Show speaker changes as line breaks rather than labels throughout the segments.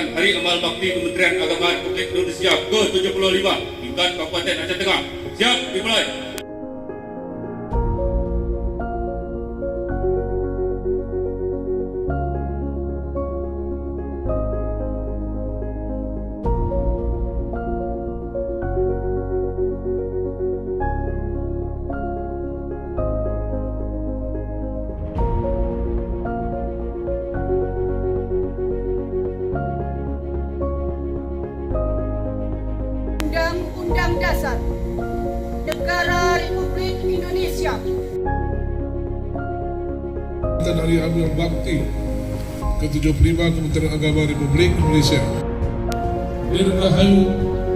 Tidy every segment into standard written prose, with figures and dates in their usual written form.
peringatan Hari Amal Bakti Kementerian Agama Republik Indonesia ke-75 tingkat Kabupaten Aceh Tengah. Siap dimulai.
Undang-Undang Dasar Negara Republik Indonesia.
Dan Hari Amal Bakti ke-75 Kementerian Agama Republik Indonesia. Dirgahayu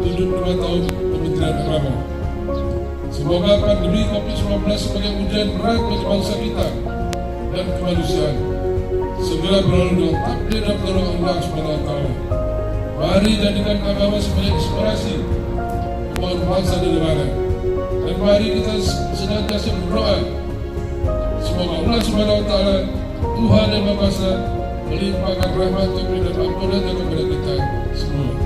75 tahun Kementerian Agama. Semoga pandemi COVID-19 sebagai ujian berat bagi bangsa kita dan kemanusiaan segera berlalu dengan takdir dan pertolongan Allah SWT. Mari jadikan agama sebagai inspirasi membangun bangsa dan negara. Dan mari kita senantiasa berdoa semoga Allah SWT, Tuhan yang Maha Kuasa, melimpahkan rahmat dan ampunannya kepada kita semua.